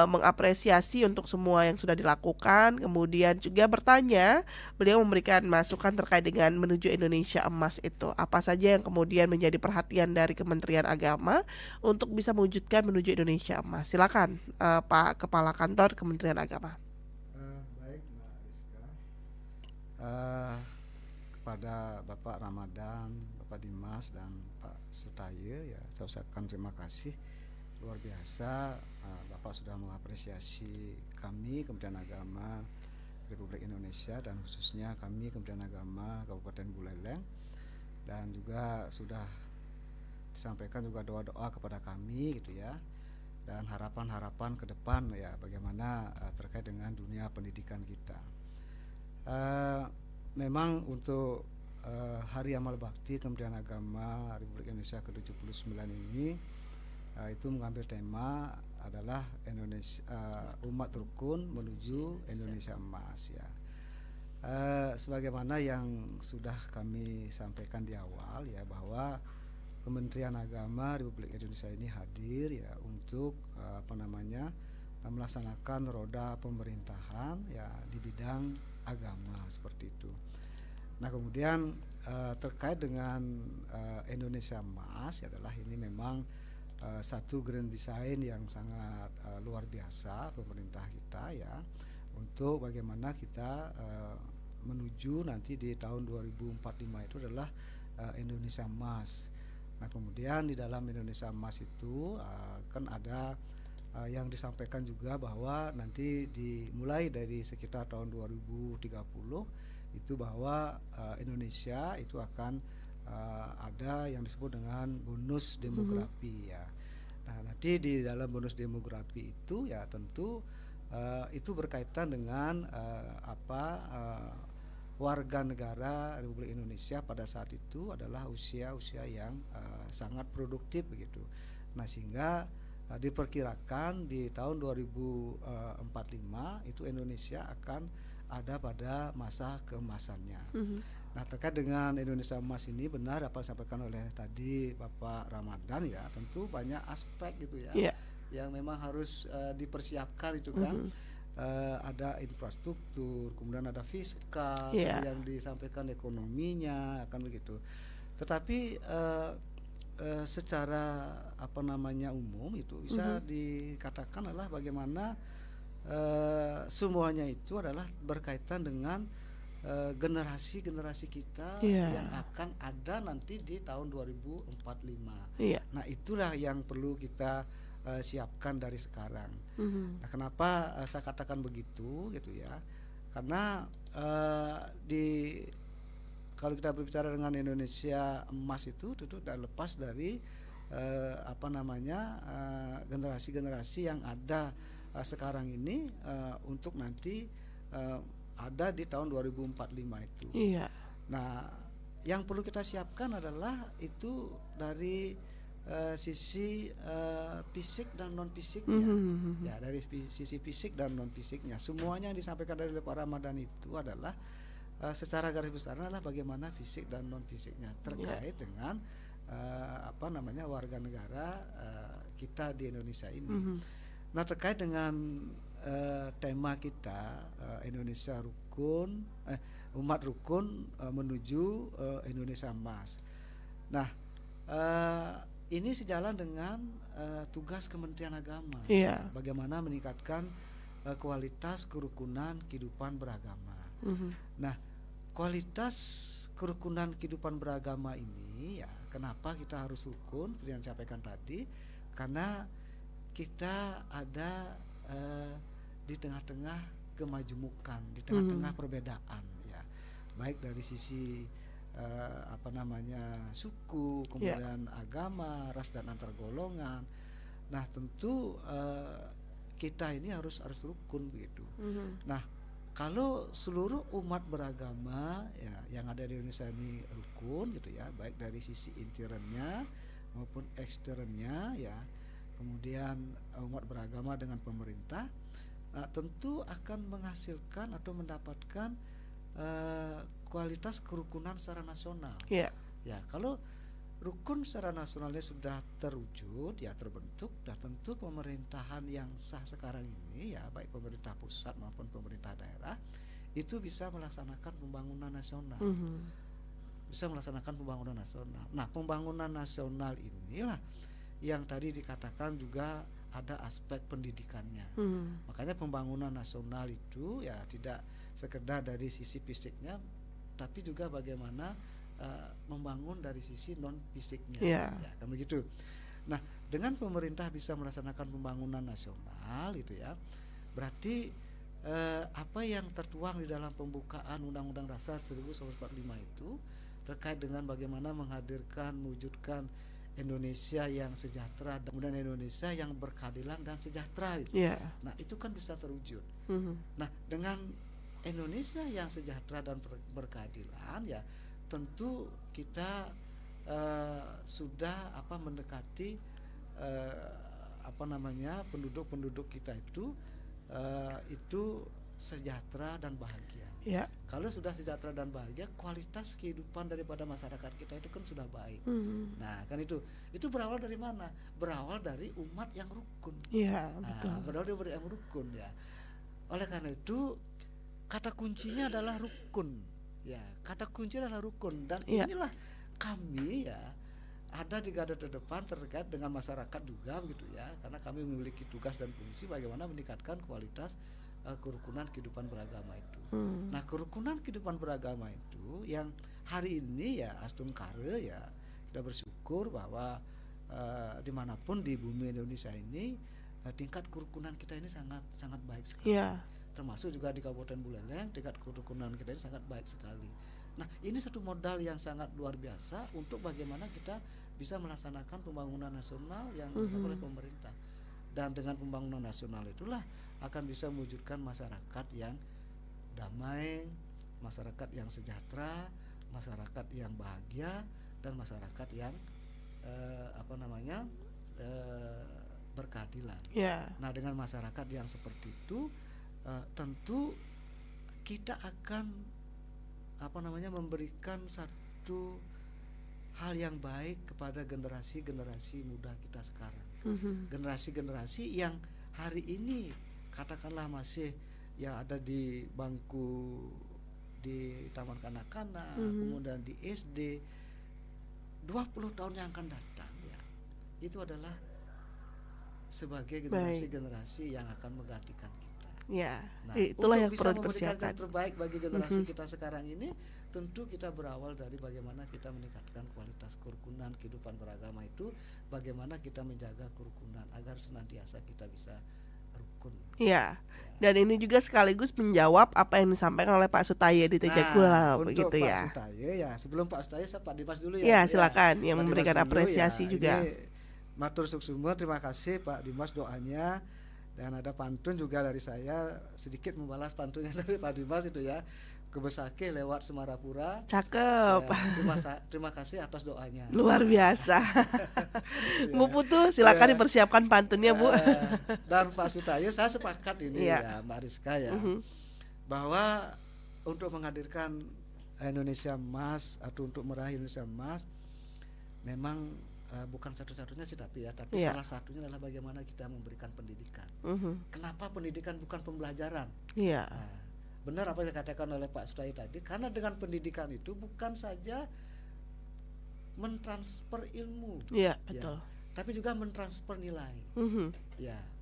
mengapresiasi untuk semua yang sudah dilakukan. Kemudian juga bertanya, beliau memberikan masukan terkait dengan menuju Indonesia Emas itu. Apa saja yang kemudian menjadi perhatian dari Kementerian Agama untuk bisa mewujudkan menuju Indonesia Emas. Silakan Pak Kepala Kantor Kementerian Agama. Baik Mbak Rizka. Kepada Bapak Ramadan, Bapak Dimas, dan Pak Sutaye ya, saya ucapkan terima kasih luar biasa. Bapak sudah mengapresiasi kami Kementerian Agama Republik Indonesia, dan khususnya kami Kementerian Agama Kabupaten Buleleng, dan juga sudah disampaikan juga doa-doa kepada kami gitu ya, dan harapan-harapan ke depan ya, bagaimana terkait dengan dunia pendidikan kita. Memang untuk Hari Amal Bakti Kementerian Agama Republik Indonesia ke-79 ini itu mengambil tema adalah Indonesia Umat Rukun Menuju Indonesia Emas ya. Sebagaimana yang sudah kami sampaikan di awal ya, bahwa Kementerian Agama Republik Indonesia ini hadir ya untuk melaksanakan roda pemerintahan ya di bidang agama seperti itu. Nah kemudian terkait dengan Indonesia Emas adalah ini memang satu grand design yang sangat luar biasa pemerintah kita ya, untuk bagaimana kita menuju nanti di tahun 2045 itu adalah Indonesia Emas. Nah kemudian di dalam Indonesia Emas itu kan ada yang disampaikan juga bahwa nanti dimulai dari sekitar tahun 2030 itu bahwa Indonesia itu akan ada yang disebut dengan bonus demografi ya. Nah nanti di dalam bonus demografi itu ya tentu itu berkaitan dengan warga negara Republik Indonesia pada saat itu adalah usia yang sangat produktif begitu. Nah sehingga diperkirakan di tahun 2045 itu Indonesia akan ada pada masa keemasannya. Nah terkait dengan Indonesia Emas ini benar apa yang disampaikan oleh tadi Bapak Ramadan ya, tentu banyak aspek gitu ya yang memang harus dipersiapkan itu kan. Ada infrastruktur, kemudian ada fiskal, yang disampaikan ekonominya akan begitu. Tetapi secara umum itu bisa dikatakan adalah bagaimana semuanya itu adalah berkaitan dengan generasi kita yang akan ada nanti di tahun 2045. Nah itulah yang perlu kita siapkan dari sekarang. Nah kenapa saya katakan begitu gitu ya, karena kalau kita berbicara dengan Indonesia Emas itu tidak lepas dari generasi-generasi yang ada sekarang ini untuk nanti ada di tahun 2045 itu. Nah, yang perlu kita siapkan adalah itu dari sisi fisik dan non fisiknya. Ya, dari sisi fisik dan non fisiknya. Semuanya yang disampaikan dari Pak Ramadan itu adalah secara garis besar adalah bagaimana fisik dan non fisiknya terkait dengan warga negara kita di Indonesia ini. Nah terkait dengan tema kita Indonesia rukun, umat rukun menuju Indonesia emas. Nah, ini sejalan dengan tugas Kementerian Agama, bagaimana meningkatkan kualitas kerukunan kehidupan beragama. Nah, kualitas kerukunan kehidupan beragama ini ya, kenapa kita harus rukun? Seperti yang disampaikan tadi, karena kita ada di tengah-tengah kemajumukan, di tengah-tengah perbedaan, ya, baik dari sisi suku, kemudian agama, ras dan antar golongan. Nah, tentu kita ini harus rukun begitu. Nah, kalau seluruh umat beragama ya yang ada di Indonesia ini rukun gitu ya, baik dari sisi interiornya maupun eksternnya ya, kemudian umat beragama dengan pemerintah, tentu akan menghasilkan atau mendapatkan kualitas kerukunan secara nasional. Ya, kalau rukun secara nasionalnya sudah terwujud, ya terbentuk, dan tentu pemerintahan yang sah sekarang ini ya, baik pemerintah pusat maupun pemerintah daerah, itu bisa melaksanakan pembangunan nasional. Bisa melaksanakan pembangunan nasional. Nah, pembangunan nasional inilah yang tadi dikatakan juga ada aspek pendidikannya. Makanya pembangunan nasional itu ya tidak sekedar dari sisi fisiknya, tapi juga bagaimana membangun dari sisi non fisiknya, ya kan begitu. Nah, dengan pemerintah bisa melaksanakan pembangunan nasional itu ya, berarti apa yang tertuang di dalam pembukaan Undang-Undang Dasar 1945 itu terkait dengan bagaimana menghadirkan, mewujudkan Indonesia yang sejahtera dan kemudian Indonesia yang berkeadilan dan sejahtera gitu. Nah, itu kan bisa terwujud. Nah, dengan Indonesia yang sejahtera dan berkeadilan ya, tentu kita sudah mendekati penduduk kita itu sejahtera dan bahagia. Kalau sudah sejahtera dan bahagia, kualitas kehidupan daripada masyarakat kita itu kan sudah baik. Nah, kan itu berawal dari mana? Berawal dari umat yang rukun. Betul. Berawal dari umat yang rukun ya. Oleh karena itu kata kuncinya adalah rukun. Ya, kata kunci adalah rukun, dan inilah kami ya ada di garda terdepan terkait dengan masyarakat juga begitu ya, karena kami memiliki tugas dan fungsi bagaimana meningkatkan kualitas kerukunan kehidupan beragama itu. Nah, kerukunan kehidupan beragama itu yang hari ini ya Astum Kare ya, kita bersyukur bahwa dimanapun di bumi Indonesia ini tingkat kerukunan kita ini sangat baik sekali. Termasuk juga di Kabupaten Buleleng, tingkat kerukunan kita ini sangat baik sekali. Nah, ini satu modal yang sangat luar biasa untuk bagaimana kita bisa melaksanakan pembangunan nasional yang dilakukan oleh pemerintah. Dan dengan pembangunan nasional itulah akan bisa mewujudkan masyarakat yang damai, masyarakat yang sejahtera, masyarakat yang bahagia, dan masyarakat yang berkeadilan. Nah, dengan masyarakat yang seperti itu tentu kita akan memberikan satu hal yang baik kepada generasi-generasi muda kita sekarang. Generasi-generasi yang hari ini katakanlah masih ya ada di bangku di taman kanak-kanak, kemudian di SD, 20 tahun yang akan datang ya, itu adalah sebagai generasi-generasi yang akan menggantikan kita. Nah, itulah yang perlu dipersiapkan. Yang terbaik bagi generasi kita sekarang ini, tentu kita berawal dari bagaimana kita meningkatkan kualitas kerukunan kehidupan beragama itu, bagaimana kita menjaga kerukunan agar senantiasa kita bisa rukun. Dan ini juga sekaligus menjawab apa yang disampaikan oleh Pak Sutaye di Tejagula begitu ya. Pak Sutaye ya, sebelum Pak Sutaye saya Pak Dimas dulu ya. Silakan yang memberikan apresiasi juga. Matur suksuma, terima kasih Pak Dimas doanya. Dan ada pantun juga dari saya, sedikit membalas pantunnya dari Pak Dimas itu ya, ke Besake lewat Semarapura. Cakep ya, terima kasih atas doanya. Luar biasa. Bu Putu silakan dipersiapkan pantunnya Bu. Dan Pak Sutaye saya sepakat ini ya Mbak Rizka ya, bahwa untuk menghadirkan Indonesia Emas atau untuk meraih Indonesia Emas memang bukan satu-satunya sih tapi salah satunya adalah bagaimana kita memberikan pendidikan. Kenapa pendidikan bukan pembelajaran? Benar apa yang dikatakan oleh Pak Sutaya tadi, karena dengan pendidikan itu bukan saja mentransfer ilmu, betul. Tapi juga mentransfer nilai.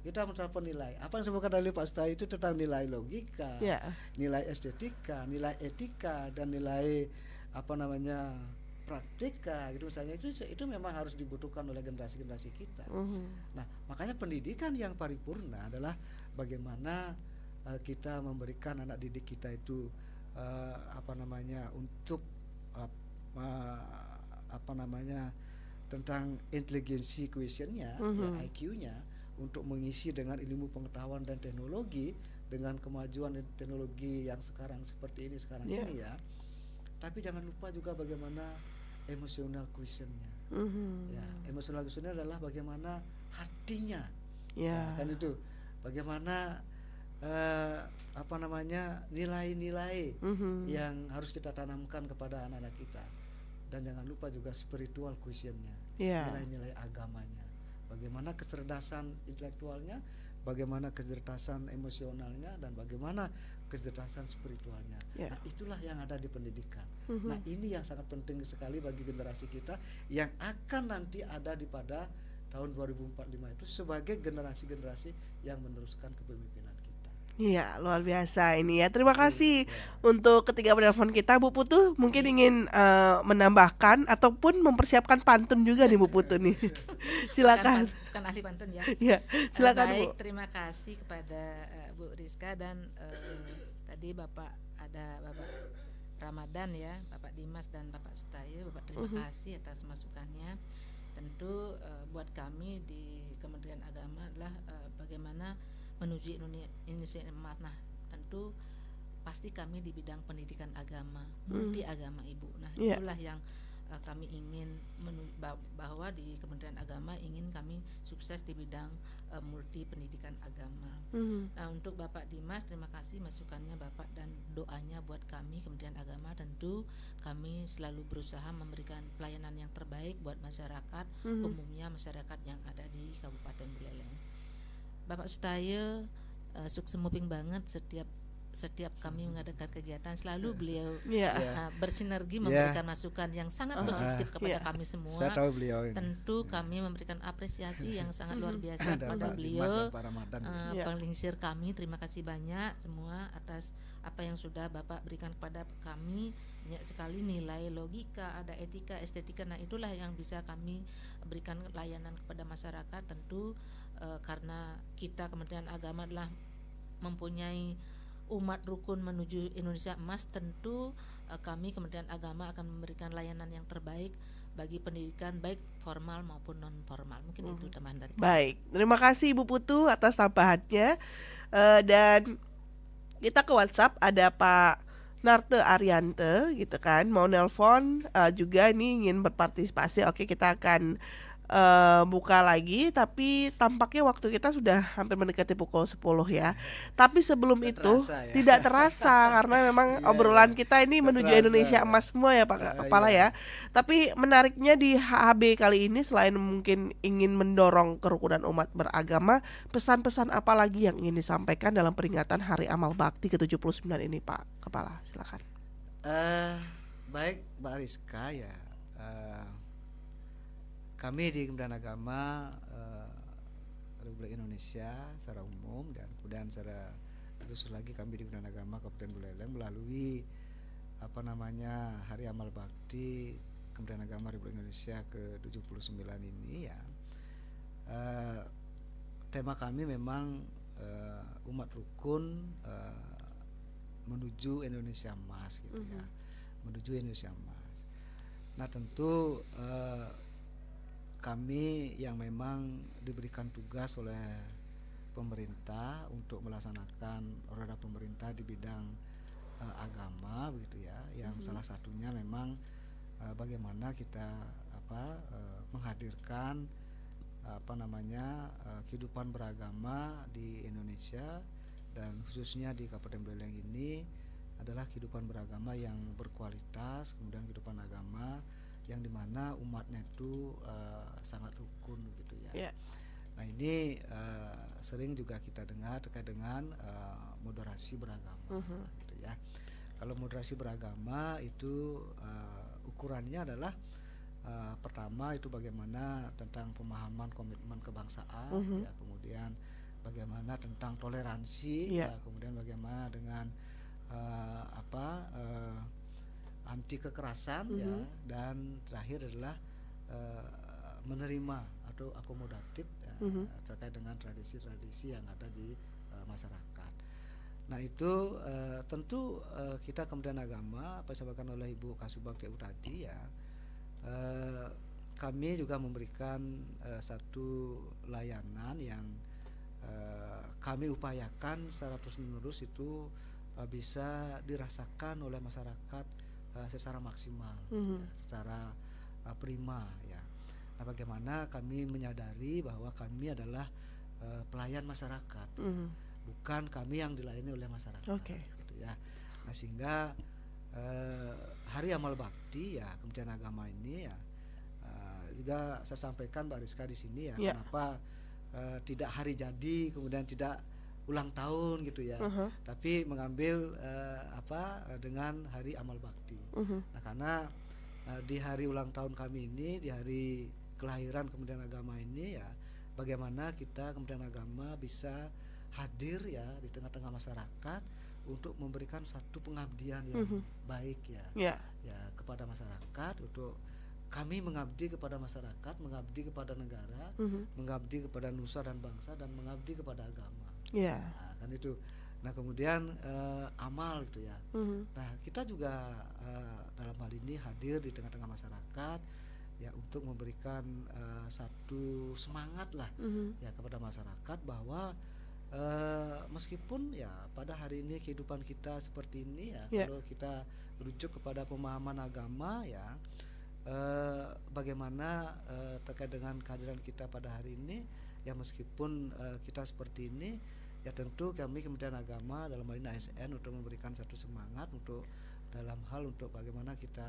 Kita mentransfer nilai. Apa yang disebutkan oleh Pak Sutaya itu tentang nilai logika, nilai estetika, nilai etika, dan nilai praktika gitu misalnya, itu memang harus dibutuhkan oleh generasi-generasi kita. Nah, makanya pendidikan yang paripurna adalah bagaimana kita memberikan anak didik kita itu untuk tentang inteligensi quotientnya, IQ-nya, untuk mengisi dengan ilmu pengetahuan dan teknologi dengan kemajuan teknologi yang sekarang seperti ini ini ya. Tapi jangan lupa juga bagaimana emotional quotient-nya. Emotional quotient-nya adalah bagaimana hatinya. Kan itu. Bagaimana nilai-nilai yang harus kita tanamkan kepada anak-anak kita. Dan jangan lupa juga spiritual quotient-nya. Nilai-nilai agamanya. Bagaimana kecerdasan intelektualnya, bagaimana kecerdasan emosionalnya, dan bagaimana kecerdasan spiritualnya. Nah, itulah yang ada di pendidikan. Nah, ini yang sangat penting sekali bagi generasi kita yang akan nanti ada pada tahun 2045 itu sebagai generasi-generasi yang meneruskan kepemimpinan kita. Iya, luar biasa ini ya. Terima kasih untuk ketiga penelpon kita. Bu Putu mungkin ingin menambahkan ataupun mempersiapkan pantun juga nih Bu Putu nih. Silakan. Bukan ahli pantun ya. Silakan baik, Bu. Terima kasih kepada Bu Rizka dan tadi Bapak Ramadan ya, Bapak Dimas dan Bapak Sutaya. Bapak terima kasih atas masukannya. Tentu buat kami di Kementerian Agama adalah bagaimana menuju Indonesia emas. Nah, tentu pasti kami di bidang pendidikan agama, multi agama Ibu. Nah, itulah yang kami ingin bahwa di Kementerian Agama ingin kami sukses di bidang multi pendidikan agama. Nah, untuk Bapak Dimas terima kasih masukannya Bapak dan doanya buat kami Kementerian Agama. Tentu kami selalu berusaha memberikan pelayanan yang terbaik buat masyarakat, umumnya masyarakat yang ada di Kabupaten Buleleng. Bapak Sutaya suksemuping banget setiap kami mengadakan kegiatan selalu beliau bersinergi memberikan masukan yang sangat positif kepada kami semua. Saya tahu beliau ini. Tentu kami memberikan apresiasi yang sangat luar biasa kepada beliau, penglingsir kami. Terima kasih banyak semua atas apa yang sudah Bapak berikan kepada kami. Banyak sekali nilai logika, ada etika, estetika. Nah, itulah yang bisa kami berikan layanan kepada masyarakat. Tentu karena kita Kementerian Agama adalah mempunyai umat rukun menuju Indonesia emas, tentu kami Kementerian Agama akan memberikan layanan yang terbaik bagi pendidikan baik formal maupun non formal. Mungkin itu teman dari kami. Baik, terima kasih Ibu Putu atas tambahannya. Dan kita ke WhatsApp ada Pak Narte Ariante gitu kan, mau nelpon juga nih ingin berpartisipasi. Oke, kita akan buka lagi, tapi tampaknya waktu kita sudah hampir mendekati pukul 10 ya. Tapi sebelum itu tidak terasa karena memang obrolan kita ini menuju Indonesia emas semua ya Pak Kepala ya. Tapi menariknya di HAB kali ini selain mungkin ingin mendorong kerukunan umat beragama, pesan-pesan apa lagi yang ingin disampaikan dalam peringatan Hari Amal Bakti ke-79 ini Pak Kepala? Silakan. Baik Mbak Rizka ya. Kami di Kementerian Agama Republik Indonesia secara umum dan kemudian secara khusus lagi kami di Kementerian Agama Kabupaten Buleleng melalui Hari Amal Bakti Kementerian Agama Republik Indonesia ke-79 ini ya. Tema kami memang umat rukun menuju Indonesia emas gitu ya. Menuju Indonesia emas. Nah, tentu kami yang memang diberikan tugas oleh pemerintah untuk melaksanakan roda pemerintah di bidang agama begitu ya, yang salah satunya memang bagaimana kita menghadirkan kehidupan beragama di Indonesia dan khususnya di Kabupaten Buleleng ini adalah kehidupan beragama yang berkualitas, kemudian kehidupan agama yang dimana umatnya itu sangat rukun gitu ya. Nah ini sering juga kita dengar terkait dengan moderasi beragama gitu ya. Kalau moderasi beragama itu ukurannya adalah pertama itu bagaimana tentang pemahaman komitmen kebangsaan, ya, kemudian bagaimana tentang toleransi, ya, kemudian bagaimana dengan anti kekerasan, ya, dan terakhir adalah menerima atau akomodatif, ya, terkait dengan tradisi-tradisi yang ada di masyarakat. Nah itu tentu kita Kementerian Agama, apa yang disampaikan oleh Ibu Kasubag TU tadi, ya, kami juga memberikan satu layanan yang kami upayakan secara terus-menerus itu bisa dirasakan oleh masyarakat secara maksimal, ya, secara prima, ya. Nah, bagaimana kami menyadari bahwa kami adalah pelayan masyarakat, bukan kami yang dilayani oleh masyarakat, gitu ya. Nah sehingga Hari Amal Bakti, ya, Kementerian Agama ini, ya, juga saya sampaikan Mbak Rizka di sini, ya, kenapa tidak hari jadi kemudian tidak ulang tahun gitu ya, tapi mengambil dengan Hari Amal Bakti. Nah karena di hari ulang tahun kami ini, di hari kelahiran Kementerian Agama ini, ya, bagaimana kita Kementerian Agama bisa hadir, ya, di tengah-tengah masyarakat untuk memberikan satu pengabdian yang baik, ya, ya, kepada masyarakat, untuk kami mengabdi kepada masyarakat, mengabdi kepada negara, mengabdi kepada nusa dan bangsa, dan mengabdi kepada agama. Nah, kan itu. Nah kemudian amal gitu ya. Nah kita juga dalam hal ini hadir di tengah-tengah masyarakat, ya, untuk memberikan satu semangat lah, ya, kepada masyarakat bahwa meskipun, ya, pada hari ini kehidupan kita seperti ini, ya, kalau kita merujuk kepada pemahaman agama, ya, bagaimana terkait dengan kehadiran kita pada hari ini, ya, meskipun kita seperti ini, ya, tentu kami Kementerian Agama dalam hal ini ASN untuk memberikan satu semangat untuk dalam hal untuk bagaimana kita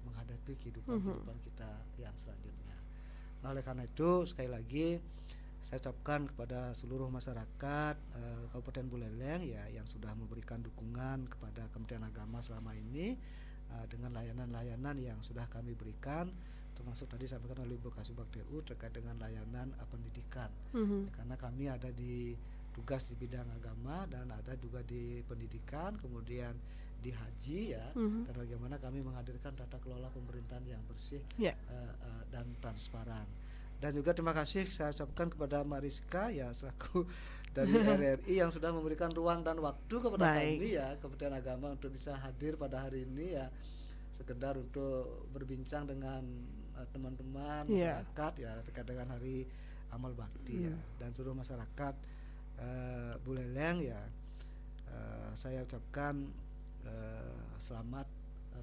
menghadapi kehidupan kita yang selanjutnya. Nah oleh karena itu sekali lagi saya ucapkan kepada seluruh masyarakat Kabupaten Buleleng, ya, yang sudah memberikan dukungan kepada Kementerian Agama selama ini dengan layanan-layanan yang sudah kami berikan, termasuk tadi sampaikan oleh Ibu Kasubag TU terkait dengan layanan pendidikan, karena kami ada di tugas di bidang agama dan ada juga di pendidikan, kemudian di haji, ya, dan bagaimana kami menghadirkan tata kelola pemerintahan yang bersih dan transparan. Dan juga terima kasih saya ucapkan kepada Mbak Rizka, ya, selaku dari RRI yang sudah memberikan ruang dan waktu kepada kami, ya, Kementerian Agama untuk bisa hadir pada hari ini, ya, sekedar untuk berbincang dengan teman-teman masyarakat, ya, terkait dengan Hari Amal Bakti, ya, dan seluruh masyarakat Buleleng, ya, saya ucapkan selamat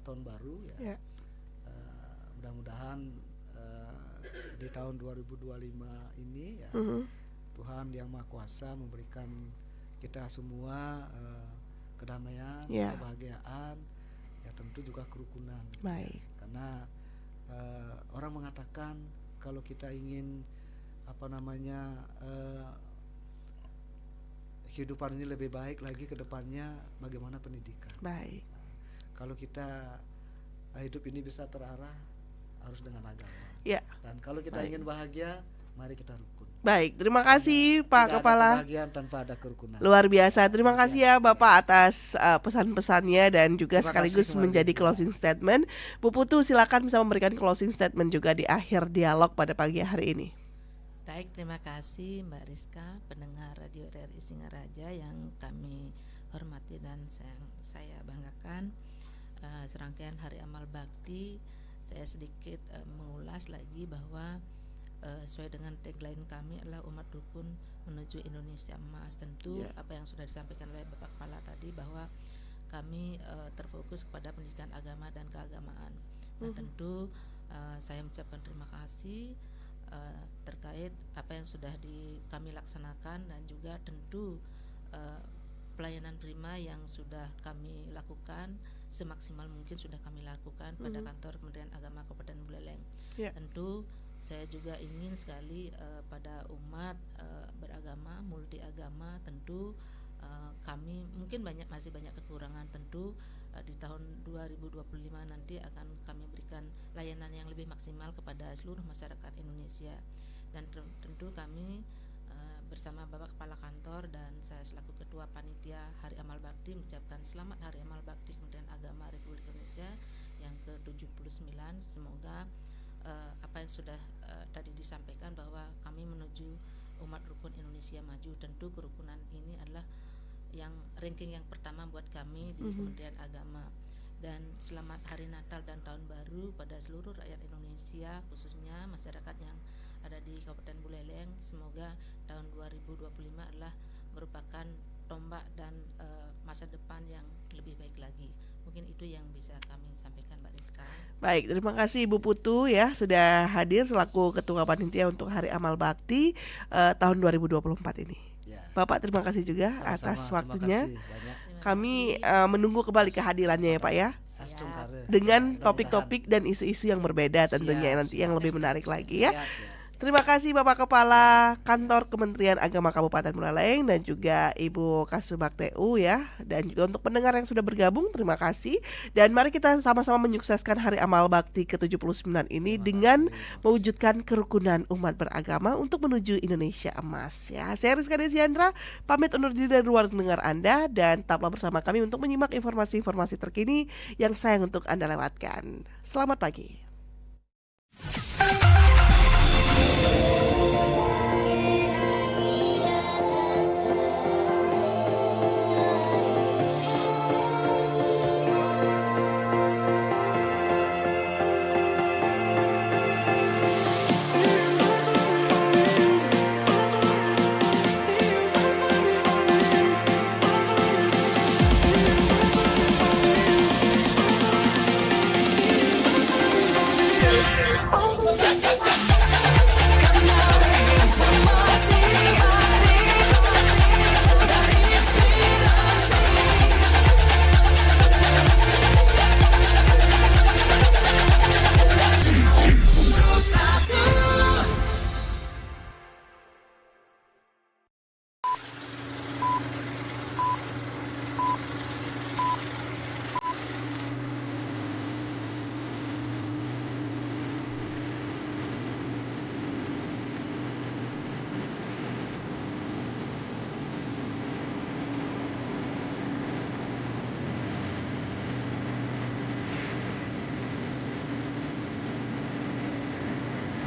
tahun baru, ya. Mudah-mudahan di tahun 2025 ini, ya, Tuhan Yang Maha Kuasa memberikan kita semua kedamaian, kebahagiaan, ya, tentu juga kerukunan. Baik. Karena orang mengatakan kalau kita ingin kehidupan ini lebih baik lagi ke depannya, bagaimana pendidikan. Baik. Kalau kita hidup ini bisa terarah, harus dengan agama. Ya. Dan kalau kita ingin bahagia, mari kita rukun. Baik, terima kasih Pak Kepala. Tidak ada kebahagiaan tanpa ada kerukunan. Luar biasa. Terima kasih ya Bapak atas pesan-pesannya dan juga sekaligus menjadi closing statement. Bu Putu silakan bisa memberikan closing statement juga di akhir dialog pada pagi hari ini. Baik, terima kasih Mbak Rizka, pendengar Radio RRI Singaraja yang kami hormati dan saya banggakan. Serangkaian Hari Amal Bakti, saya sedikit mengulas lagi bahwa sesuai dengan tagline kami adalah umat rukun menuju Indonesia Emas. Tentu apa yang sudah disampaikan oleh Bapak Kepala tadi bahwa kami terfokus kepada pendidikan agama dan keagamaan. Nah tentu saya mengucapkan terima kasih terkait apa yang sudah kami laksanakan, dan juga tentu pelayanan prima yang sudah kami lakukan semaksimal mungkin sudah kami lakukan pada kantor Kementerian Agama Kabupaten Buleleng. Tentu saya juga ingin sekali pada umat beragama, multi agama, tentu kami mungkin masih banyak kekurangan. Tentu di tahun 2025 nanti akan kami berikan layanan yang lebih maksimal kepada seluruh masyarakat Indonesia, dan tentu kami bersama Bapak Kepala Kantor dan saya selaku Ketua Panitia Hari Amal Bakti mengucapkan selamat Hari Amal Bakti Kementerian Agama Republik Indonesia yang ke-79. Semoga apa yang sudah tadi disampaikan bahwa kami menuju umat rukun Indonesia maju. Tentu kerukunan ini adalah yang ranking yang pertama buat kami di Kementerian Agama. Dan selamat Hari Natal dan Tahun Baru pada seluruh rakyat Indonesia, khususnya masyarakat yang ada di Kabupaten Buleleng. Semoga tahun 2025 adalah merupakan tombak dan masa depan yang lebih baik lagi. Mungkin itu yang bisa kami sampaikan, Mbak Rizka. Baik, terima kasih Ibu Putu ya sudah hadir selaku Ketua Panitia untuk Hari Amal Bakti tahun 2024 ini. Bapak terima kasih juga atas waktunya. Kami menunggu kembali kehadirannya ya Pak ya, dengan topik-topik dan isu-isu yang berbeda tentunya nanti yang lebih menarik lagi ya. Terima kasih Bapak Kepala Kantor Kementerian Agama Kabupaten Buleleng dan juga Ibu Kasubag TU ya. Dan juga untuk pendengar yang sudah bergabung, terima kasih. Dan mari kita sama-sama menyukseskan Hari Amal Bakti ke-79 ini dengan mewujudkan kerukunan umat beragama untuk menuju Indonesia emas ya. Saya Rizka Desiandra pamit undur diri dari ruang dengar Anda, dan tetaplah bersama kami untuk menyimak informasi-informasi terkini yang sayang untuk Anda lewatkan. Selamat pagi.